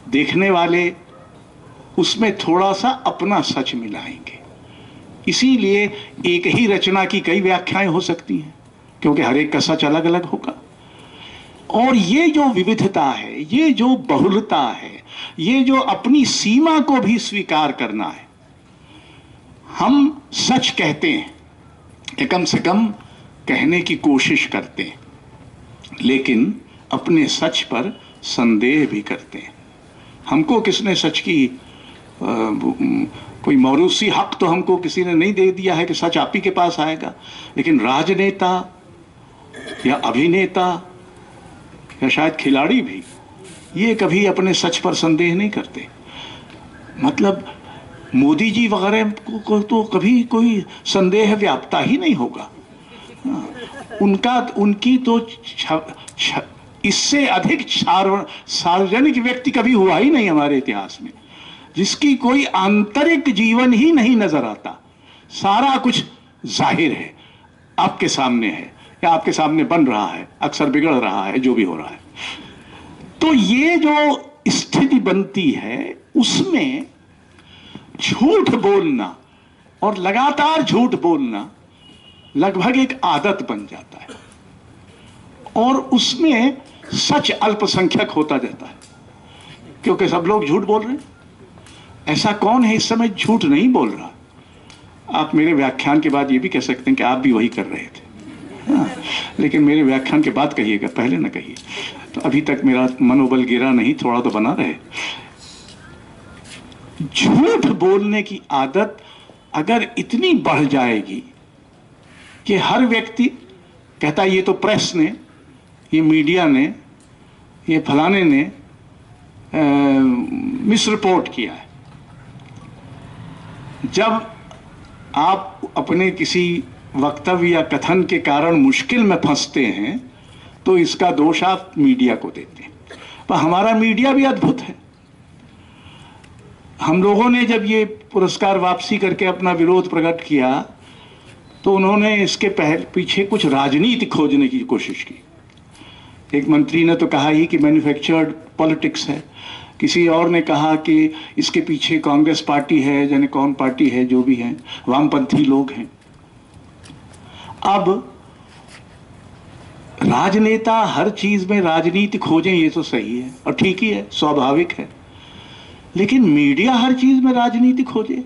देखने वाले उसमें थोड़ा सा अपना सच मिलाएंगे। इसीलिए एक ही रचना की कई व्याख्याएं हो सकती हैं, क्योंकि हर एक का सच अलग अलग होगा। और ये जो विविधता है, ये जो बहुलता है, ये जो अपनी सीमा को भी स्वीकार करना है, हम सच कहते हैं कि कम से कम कहने की कोशिश करते हैं, लेकिन अपने सच पर संदेह भी करते हैं। हमको किसने सच की कोई मौरूसी हक तो हमको किसी ने नहीं दे दिया है कि सच आप ही के पास आएगा, लेकिन राजनेता या अभिनेता या शायद खिलाड़ी भी ये कभी अपने सच पर संदेह नहीं करते। मतलब मोदी जी वगैरह को तो कभी कोई संदेह व्याप्ता ही नहीं होगा। उनकी तो इससे अधिक सार्वजनिक व्यक्ति कभी हुआ ही नहीं हमारे इतिहास में, जिसकी कोई आंतरिक जीवन ही नहीं नजर आता। सारा कुछ जाहिर है, आपके सामने है या आपके सामने बन रहा है, अक्सर बिगड़ रहा है, जो भी हो रहा है। तो ये जो स्थिति बनती है, उसमें झूठ बोलना और लगातार झूठ बोलना लगभग एक आदत बन जाता है, और उसमें सच अल्पसंख्यक होता जाता है, क्योंकि सब लोग झूठ बोल रहे हैं। ऐसा कौन है इस समय झूठ नहीं बोल रहा? आप मेरे व्याख्यान के बाद ये भी कह सकते हैं कि आप भी वही कर रहे थे। हाँ, लेकिन मेरे व्याख्यान के बाद कहिएगा, पहले ना कहिए। तो अभी तक मेरा मनोबल गिरा नहीं, थोड़ा तो बना रहे। झूठ बोलने की आदत अगर इतनी बढ़ जाएगी कि हर व्यक्ति कहता है ये तो प्रेस ने, ये मीडिया ने, ये फलाने ने मिस रिपोर्ट किया है। जब आप अपने किसी वक्तव्य या कथन के कारण मुश्किल में फंसते हैं तो इसका दोष आप मीडिया को देते हैं। पर हमारा मीडिया भी अद्भुत है। हम लोगों ने जब ये पुरस्कार वापसी करके अपना विरोध प्रकट किया तो उन्होंने इसके पीछे कुछ राजनीति खोजने की कोशिश की। एक मंत्री ने तो कहा ही कि मैन्युफैक्चर्ड पॉलिटिक्स है, किसी और ने कहा कि इसके पीछे कांग्रेस पार्टी है, जाने कौन पार्टी है, जो भी है, वामपंथी लोग हैं। अब राजनेता हर चीज में राजनीति खोजें, ये तो सही है और ठीक ही है, स्वाभाविक है। लेकिन मीडिया हर चीज में राजनीति खोजे,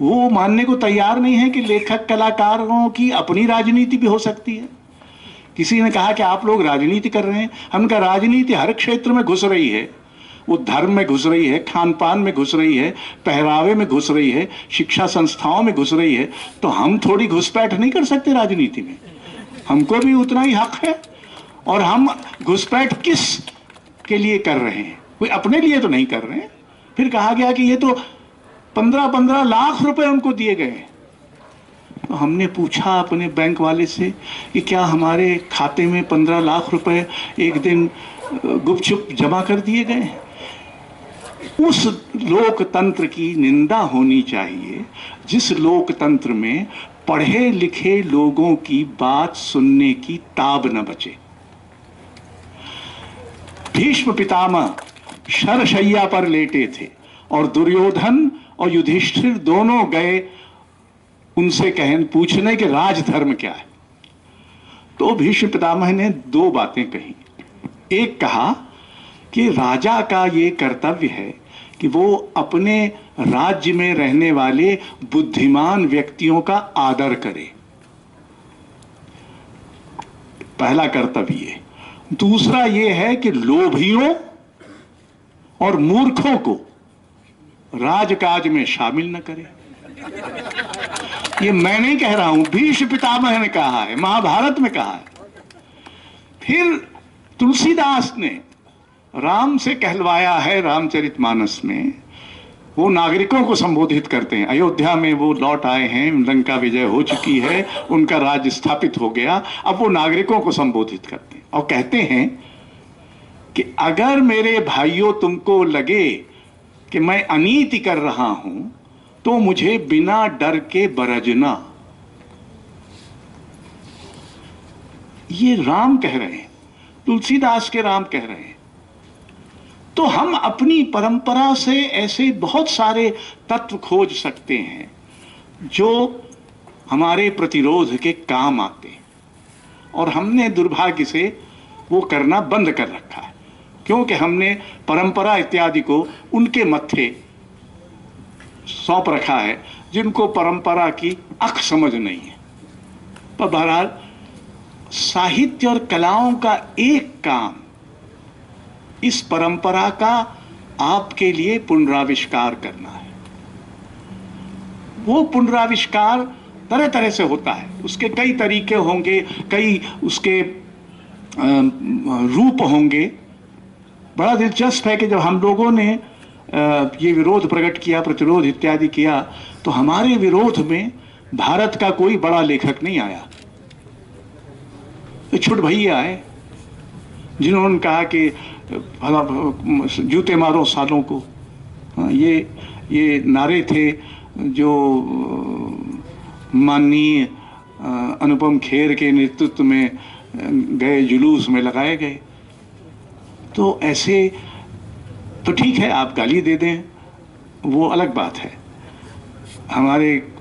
वो मानने को तैयार नहीं है कि लेखक कलाकारों की अपनी राजनीति भी हो सकती है। किसी ने कहा कि आप लोग राजनीति कर रहे हैं। हमने कहा राजनीति हर क्षेत्र में घुस रही है, वो धर्म में घुस रही है, खान पान में घुस रही है, पहरावे में घुस रही है, शिक्षा संस्थाओं में घुस रही है। तो हम थोड़ी घुसपैठ नहीं कर सकते राजनीति में, हमको भी उतना ही हक है। और हम घुसपैठ किस के लिए कर रहे हैं? कोई अपने लिए तो नहीं कर रहे हैं। फिर कहा गया कि ये तो 15-15 लाख रुपए उनको दिए गए। तो हमने पूछा अपने बैंक वाले से कि क्या हमारे खाते में 15 लाख रुपए एक दिन गुपचुप जमा कर दिए गए? उस लोकतंत्र की निंदा होनी चाहिए जिस लोकतंत्र में पढ़े लिखे लोगों की बात सुनने की ताब न बचे। भीष्म पितामह शरशैया पर लेटे थे और दुर्योधन और युधिष्ठिर दोनों गए उनसे पूछने के राजधर्म क्या है। तो भीष्म पितामह ने 2 बातें कही। एक कहा कि राजा का ये कर्तव्य है कि वो अपने राज्य में रहने वाले बुद्धिमान व्यक्तियों का आदर करे, पहला कर्तव्य ये। दूसरा ये है कि लोभियों और मूर्खों को राजकाज में शामिल न करे। ये मैं नहीं कह रहा हूं, भीष्म पितामह ने कहा है, महाभारत में कहा है। फिर तुलसीदास ने राम से कहलवाया है रामचरितमानस में वो नागरिकों को संबोधित करते हैं। अयोध्या में वो लौट आए हैं, लंका विजय हो चुकी है, उनका राज्य स्थापित हो गया, अब वो नागरिकों को संबोधित करते हैं और कहते हैं कि अगर मेरे भाइयों तुमको लगे कि मैं अनीति कर रहा हूं तो मुझे बिना डर के बरजना। ये राम कह रहे हैं, तुलसीदास के राम कह रहे हैं। तो हम अपनी परंपरा से ऐसे बहुत सारे तत्व खोज सकते हैं जो हमारे प्रतिरोध के काम आते हैं, और हमने दुर्भाग्य से वो करना बंद कर रखा है, क्योंकि हमने परंपरा इत्यादि को उनके मत्थे सौंप रखा है जिनको परंपरा की अख समझ नहीं है। पर बहरहाल साहित्य और कलाओं का एक काम इस परंपरा का आपके लिए पुनराविष्कार करना है। वो पुनराविष्कार तरह तरह से होता है, उसके कई तरीके होंगे, कई उसके रूप होंगे। बड़ा दिलचस्प है कि जब हम लोगों ने ये विरोध प्रकट किया, प्रतिरोध इत्यादि किया, तो हमारे विरोध में भारत का कोई बड़ा लेखक नहीं आया। छोट भैया आए जिन्होंने कहा कि जूते मारो सालों को। ये नारे थे जो माननीय अनुपम खेर के नेतृत्व में गए जुलूस में लगाए गए। तो ऐसे तो ठीक है, आप गाली दे दें, वो अलग बात है। हमारे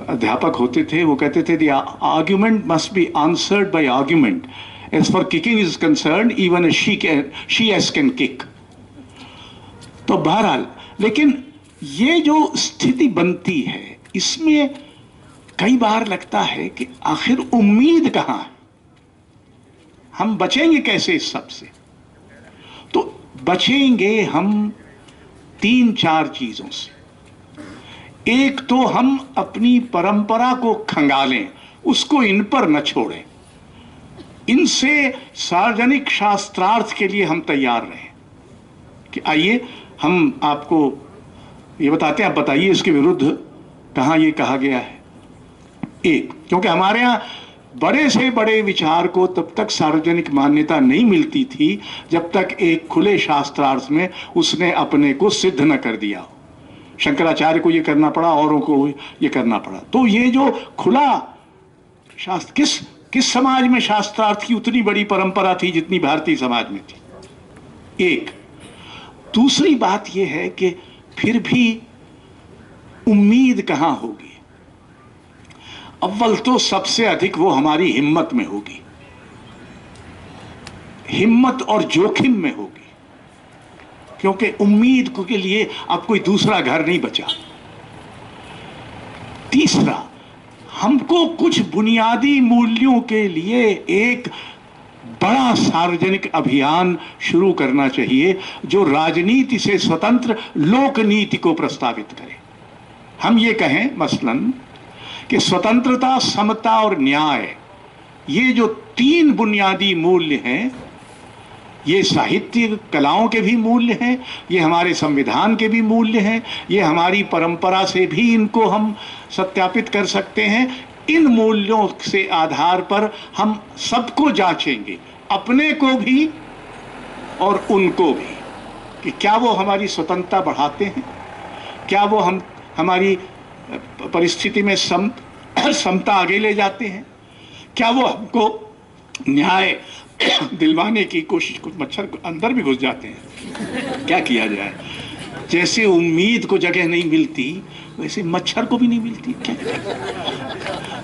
अध्यापक होते थे, वो कहते थे the argument must be answered by argument, as for kicking is concern even a she ass can kick. तो बहरहाल, लेकिन ये जो स्थिति बनती है इसमें कई बार लगता है कि आखिर उम्मीद कहां है, हम बचेंगे कैसे इस सब से? तो बचेंगे हम 3-4 चीजों से। एक तो हम अपनी परंपरा को खंगालें, उसको इन पर न छोड़ें, इनसे सार्वजनिक शास्त्रार्थ के लिए हम तैयार रहें कि आइए हम आपको ये बताते हैं, आप बताइए इसके विरुद्ध कहां ये कहा गया है। एक, क्योंकि हमारे यहां बड़े से बड़े विचार को तब तक सार्वजनिक मान्यता नहीं मिलती थी जब तक एक खुले शास्त्रार्थ में उसने अपने को सिद्ध न कर दिया हो। शंकराचार्य को ये करना पड़ा, औरों को ये करना पड़ा। तो ये जो खुला शास्त्र, किस समाज में शास्त्रार्थ की उतनी बड़ी परंपरा थी जितनी भारतीय समाज में थी। एक दूसरी बात यह है कि फिर भी उम्मीद कहां होगी? अव्वल तो सबसे अधिक वो हमारी हिम्मत में होगी, हिम्मत और जोखिम में होगी, क्योंकि उम्मीद के लिए अब कोई दूसरा घर नहीं बचा। तीसरा, हमको कुछ बुनियादी मूल्यों के लिए एक बड़ा सार्वजनिक अभियान शुरू करना चाहिए जो राजनीति से स्वतंत्र लोक नीति को प्रस्तावित करे। हम ये कहें मसलन कि स्वतंत्रता, समता और न्याय, ये जो 3 बुनियादी मूल्य हैं, ये साहित्य कलाओं के भी मूल्य हैं, ये हमारे संविधान के भी मूल्य हैं, ये हमारी परंपरा से भी इनको हम सत्यापित कर सकते हैं। इन मूल्यों से आधार पर हम सबको जांचेंगे, अपने को भी और उनको भी, कि क्या वो हमारी स्वतंत्रता बढ़ाते हैं, क्या वो हमारी परिस्थिति में समता आगे ले जाते हैं, क्या वो हमको न्याय दिलवाने की कोशिश, कुछ मच्छर अंदर भी घुस जाते हैं, क्या किया जाए। जैसे उम्मीद को जगह नहीं मिलती वैसे मच्छर को भी नहीं मिलती, क्या।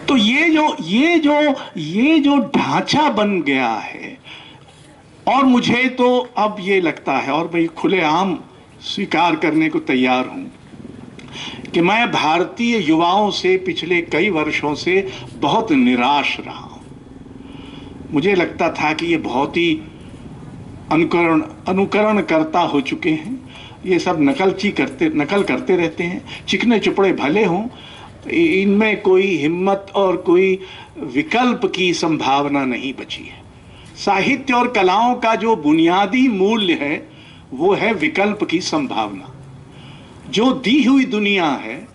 तो ये जो ढांचा बन गया है, और मुझे तो अब ये लगता है, और मैं खुलेआम स्वीकार करने को तैयार हूं, कि मैं भारतीय युवाओं से पिछले कई वर्षों से बहुत निराश रहा हूं। मुझे लगता था कि ये बहुत ही अनुकरण करता हो चुके हैं, ये सब नकल करते रहते हैं, चिकने चुपड़े भले हों, इनमें कोई हिम्मत और कोई विकल्प की संभावना नहीं बची है। साहित्य और कलाओं का जो बुनियादी मूल्य है वो है विकल्प की संभावना। जो दी हुई दुनिया है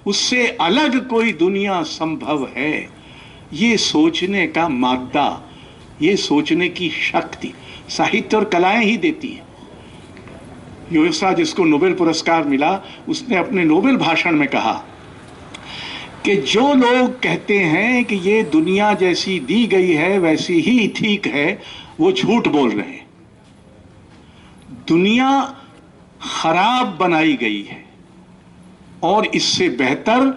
उससे अलग कोई दुनिया संभव है, ये सोचने का मादा, ये सोचने की शक्ति साहित्य और कलाएं ही देती है। योसा, जिसको नोबेल पुरस्कार मिला, उसने अपने नोबेल भाषण में कहा कि जो लोग कहते हैं कि ये दुनिया जैसी दी गई है वैसी ही ठीक है, वो झूठ बोल रहे हैं। दुनिया खराब बनाई गई है और इससे बेहतर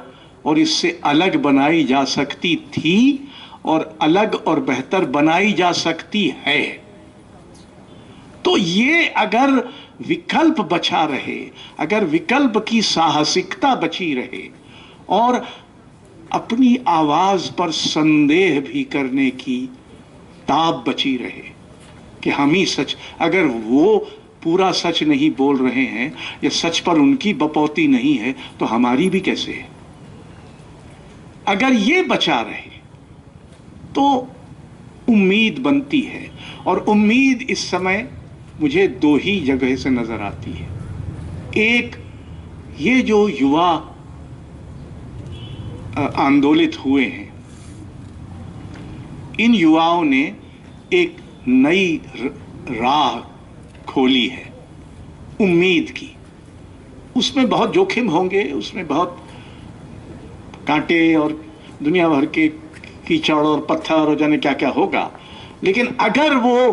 और इससे अलग बनाई जा सकती थी और अलग और बेहतर बनाई जा सकती है। तो ये अगर विकल्प बचा रहे, अगर विकल्प की साहसिकता बची रहे और अपनी आवाज पर संदेह भी करने की ताब बची रहे कि हम ही सच, अगर वो पूरा सच नहीं बोल रहे हैं या सच पर उनकी बपौती नहीं है तो हमारी भी कैसे है, अगर ये बचा रहे तो उम्मीद बनती है। और उम्मीद इस समय मुझे दो ही जगह से नजर आती है। एक, ये जो युवा आंदोलित हुए हैं, इन युवाओं ने एक नई राह खोली है उम्मीद की। उसमें बहुत जोखिम होंगे, उसमें बहुत कांटे और दुनिया भर के कीचड़ और पत्थर और जाने क्या क्या होगा, लेकिन अगर वो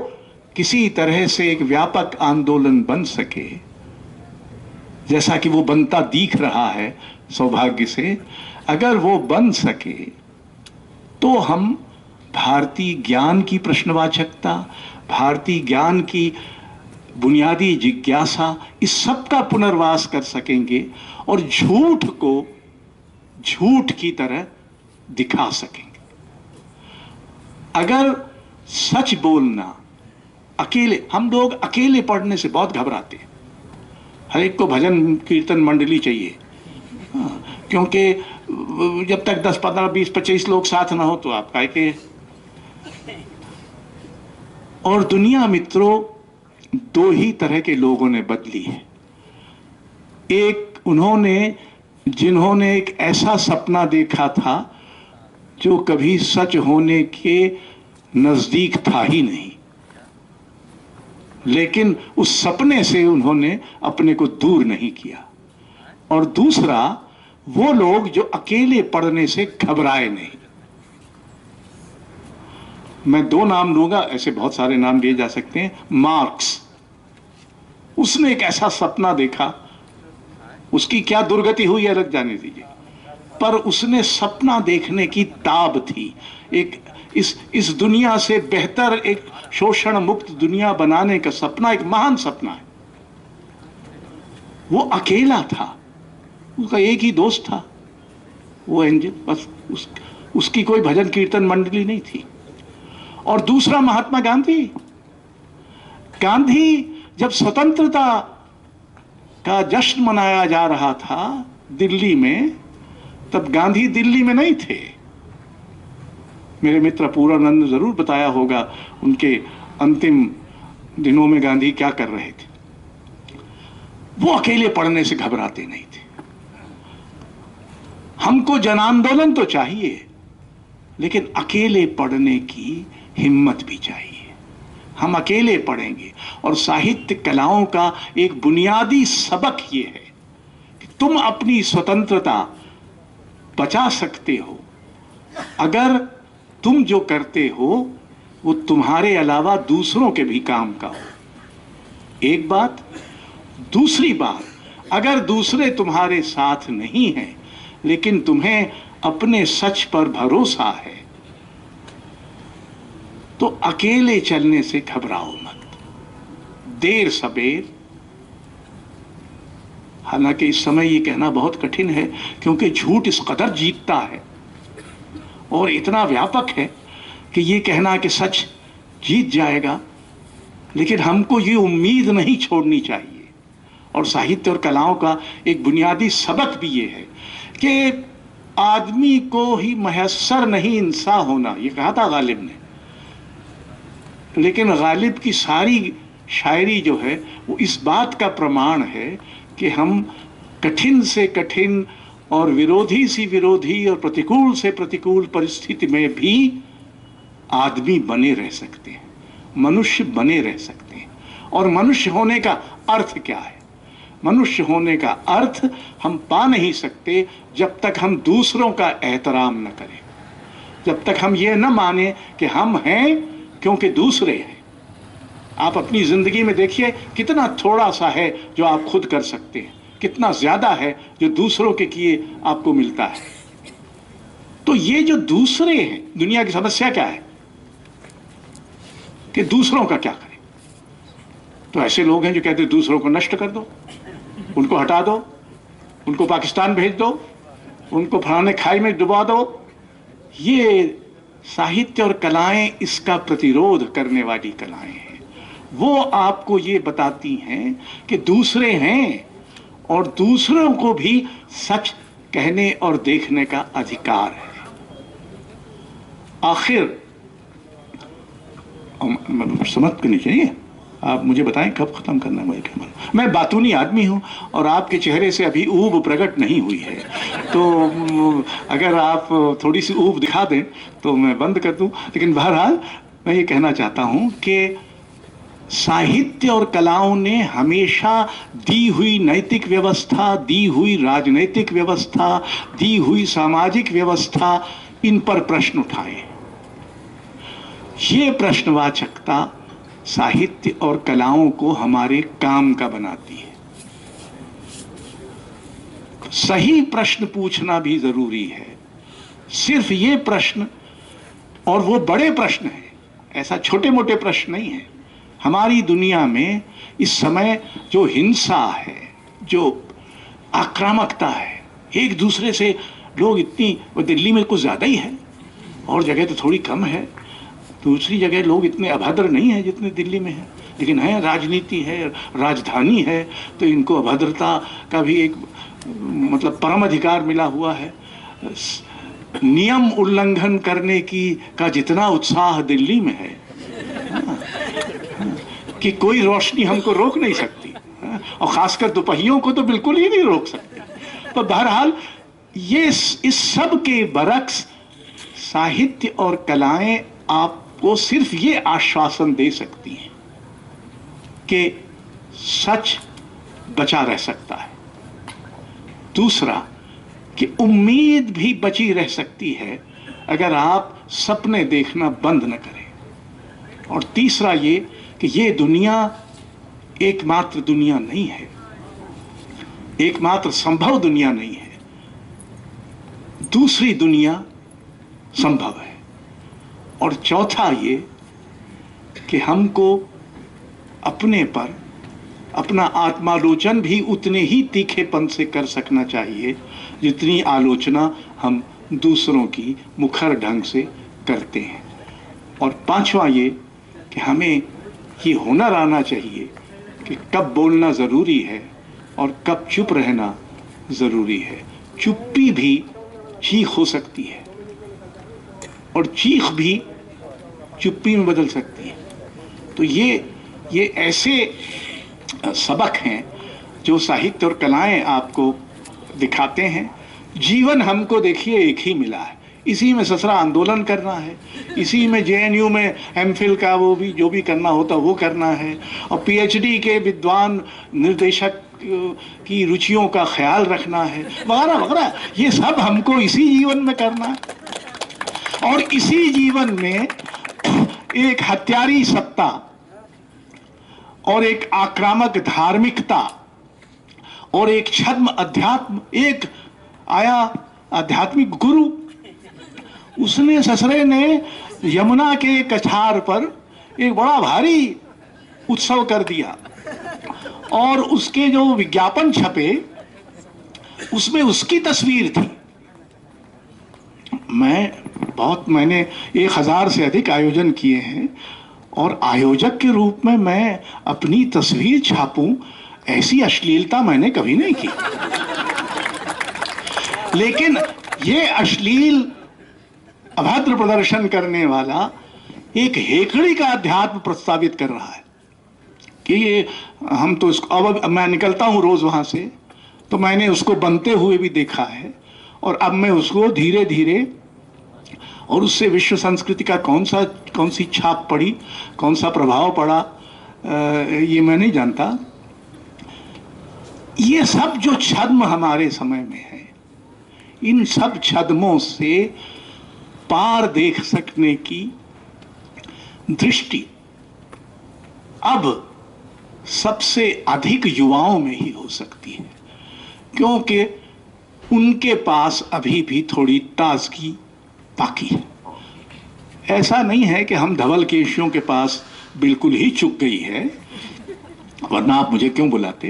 किसी तरह से एक व्यापक आंदोलन बन सके, जैसा कि वो बनता दिख रहा है सौभाग्य से, अगर वो बन सके तो हम भारतीय ज्ञान की प्रश्नवाचकता, भारतीय ज्ञान की बुनियादी जिज्ञासा, इस सब का पुनर्वास कर सकेंगे और झूठ को झूठ की तरह दिखा सकेंगे। अगर सच बोलना अकेले, हम लोग अकेले पढ़ने से बहुत घबराते हैं। हर एक को भजन कीर्तन मंडली चाहिए, क्योंकि जब तक 10, 15, 20, 25 लोग साथ ना हो तो आप काय के। और दुनिया मित्रों दो ही तरह के लोगों ने बदली है। एक उन्होंने जिन्होंने एक ऐसा सपना देखा था जो कभी सच होने के नजदीक था ही नहीं, लेकिन उस सपने से उन्होंने अपने को दूर नहीं किया। और दूसरा, वो लोग जो अकेले पढ़ने से घबराए नहीं। मैं दो नाम लूंगा, ऐसे बहुत सारे नाम लिए जा सकते हैं। मार्क्स, उसने एक ऐसा सपना देखा, उसकी क्या दुर्गति हुई अलग जाने दीजिए, पर उसने सपना देखने की ताब थी। एक इस दुनिया से बेहतर एक शोषण मुक्त दुनिया बनाने का सपना एक महान सपना है। वो अकेला था, उसका एक ही दोस्त था, वो एंजल, बस उसकी कोई भजन कीर्तन मंडली नहीं थी। और दूसरा महात्मा गांधी। गांधी जब स्वतंत्रता का जश्न मनाया जा रहा था दिल्ली में, तब गांधी दिल्ली में नहीं थे। मेरे मित्र पूर्णानंद जरूर बताया होगा उनके अंतिम दिनों में गांधी क्या कर रहे थे। वो अकेले पढ़ने से घबराते नहीं थे। हमको जन आंदोलन तो चाहिए, लेकिन अकेले पढ़ने की हिम्मत भी चाहिए। हम अकेले पढ़ेंगे। और साहित्य कलाओं का एक बुनियादी सबक ये है कि तुम अपनी स्वतंत्रता बचा सकते हो अगर तुम जो करते हो वो तुम्हारे अलावा दूसरों के भी काम का हो। एक बात। दूसरी बात, अगर दूसरे तुम्हारे साथ नहीं हैं लेकिन तुम्हें अपने सच पर भरोसा है तो अकेले चलने से घबराओ मत। देर सबेर, हालांकि इस समय ये कहना बहुत कठिन है क्योंकि झूठ इस कदर जीतता है और इतना व्यापक है कि ये कहना कि सच जीत जाएगा, लेकिन हमको ये उम्मीद नहीं छोड़नी चाहिए। और साहित्य और कलाओं का एक बुनियादी सबक भी ये है कि आदमी को ही मैसर नहीं इंसान होना, ये कहा था गालिब ने। लेकिन गालिब की सारी शायरी जो है वो इस बात का प्रमाण है कि हम कठिन से कठिन और विरोधी सी विरोधी और प्रतिकूल से प्रतिकूल परिस्थिति में भी आदमी बने रह सकते हैं, मनुष्य बने रह सकते हैं। और मनुष्य होने का अर्थ क्या है? मनुष्य होने का अर्थ हम पा नहीं सकते जब तक हम दूसरों का एहतराम न करें, जब तक हम ये न माने कि हम हैं क्योंकि दूसरे हैं। आप अपनी जिंदगी में देखिए कितना थोड़ा सा है जो आप खुद कर सकते हैं, कितना ज्यादा है जो दूसरों के किए आपको मिलता है। तो ये जो दूसरे हैं, दुनिया की समस्या क्या है कि दूसरों का क्या करें। तो ऐसे लोग हैं जो कहते हैं दूसरों को नष्ट कर दो, उनको हटा दो, उनको पाकिस्तान भेज दो, उनको फलाने खाई में डुबा दो। ये साहित्य और कलाएं इसका प्रतिरोध करने वाली कलाएं हैं। वो आपको ये बताती हैं कि दूसरे हैं और दूसरों को भी सच कहने और देखने का अधिकार है। आखिर समझ करनी चाहिए। आप मुझे बताएं कब खत्म करना है। मैं बातूनी आदमी हूं और आपके चेहरे से अभी ऊब प्रकट नहीं हुई है, तो अगर आप थोड़ी सी ऊब दिखा दें तो मैं बंद कर दूं। लेकिन बहरहाल मैं ये कहना चाहता हूं कि साहित्य और कलाओं ने हमेशा दी हुई नैतिक व्यवस्था, दी हुई राजनैतिक व्यवस्था, दी हुई सामाजिक व्यवस्था, इन पर प्रश्न उठाए। ये प्रश्नवाचकता साहित्य और कलाओं को हमारे काम का बनाती है। सही प्रश्न पूछना भी जरूरी है। सिर्फ ये प्रश्न, और वो बड़े प्रश्न है, ऐसा छोटे मोटे प्रश्न नहीं है। हमारी दुनिया में इस समय जो हिंसा है, जो आक्रामकता है, एक दूसरे से लोग इतनी, दिल्ली में कुछ ज्यादा ही है और जगह तो थोड़ी कम है, दूसरी जगह लोग इतने अभद्र नहीं हैं जितने दिल्ली में हैं, लेकिन है, राजनीति है, राजधानी है, तो इनको अभद्रता का भी एक मतलब परम अधिकार मिला हुआ है। नियम उल्लंघन करने का जितना उत्साह दिल्ली में है कि कोई रोशनी हमको रोक नहीं सकती, और खासकर दोपहियों को तो बिल्कुल ही नहीं रोक सकती। तो बहरहाल ये इस सब के बरक्स साहित्य और कलाएं आपको सिर्फ ये आश्वासन दे सकती हैं कि सच बचा रह सकता है। दूसरा कि उम्मीद भी बची रह सकती है अगर आप सपने देखना बंद न करें। और तीसरा ये कि ये दुनिया एकमात्र दुनिया नहीं है, एकमात्र संभव दुनिया नहीं है, दूसरी दुनिया संभव है। और चौथा ये कि हमको अपने पर अपना आत्मालोचन भी उतने ही तीखेपन से कर सकना चाहिए जितनी आलोचना हम दूसरों की मुखर ढंग से करते हैं। और पांचवा ये कि हमें ये हुनर आना चाहिए कि कब बोलना ज़रूरी है और कब चुप रहना ज़रूरी है। चुप्पी भी चीख हो सकती है और चीख भी चुप्पी में बदल सकती है। तो ये ऐसे सबक हैं जो साहित्य और कलाएं आपको दिखाते हैं। जीवन हमको देखिए एक ही मिला है, इसी में ससरा आंदोलन करना है, इसी में JNU में MPhil का वो भी जो भी करना होता वो करना है, और PhD के विद्वान निर्देशक की रुचियों का ख्याल रखना है, वगैरह वगैरह। ये सब हमको इसी जीवन में करना है। और इसी जीवन में एक हत्यारी सत्ता और एक आक्रामक धार्मिकता और एक छद्म अध्यात्म, एक आया आध्यात्मिक गुरु, उसने ससरे ने यमुना के कछार पर एक बड़ा भारी उत्सव कर दिया और उसके जो विज्ञापन छपे उसमें उसकी तस्वीर थी। मैंने 1000 से अधिक आयोजन किए हैं और आयोजक के रूप में मैं अपनी तस्वीर छापूं, ऐसी अश्लीलता मैंने कभी नहीं की। लेकिन ये अश्लील अभद्र प्रदर्शन करने वाला एक हेकड़ी का अध्यात्म प्रस्तावित कर रहा है कि ये हम तो इसको, अब मैं निकलता हूं रोज वहां से तो मैंने उसको बनते हुए भी देखा है, और अब मैं उसको धीरे धीरे, और उससे विश्व संस्कृति का कौन सी छाप पड़ी, कौन सा प्रभाव पड़ा, ये मैं नहीं जानता। ये सब जो छद्म हमारे समय में है, इन सब छद्मों से पार देख सकने की दृष्टि अब सबसे अधिक युवाओं में ही हो सकती है, क्योंकि उनके पास अभी भी थोड़ी ताजगी बाकी है। ऐसा नहीं है कि हम धवल केशियों के पास बिल्कुल ही चुक गई है, वरना आप मुझे क्यों बुलाते,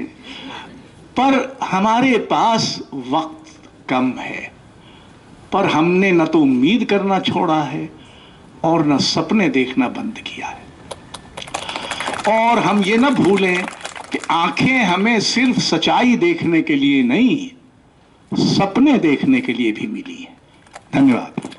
पर हमारे पास वक्त कम है। पर हमने न तो उम्मीद करना छोड़ा है और न सपने देखना बंद किया है। और हम ये न भूलें कि आंखें हमें सिर्फ सच्चाई देखने के लिए नहीं, सपने देखने के लिए भी मिली हैं। धन्यवाद।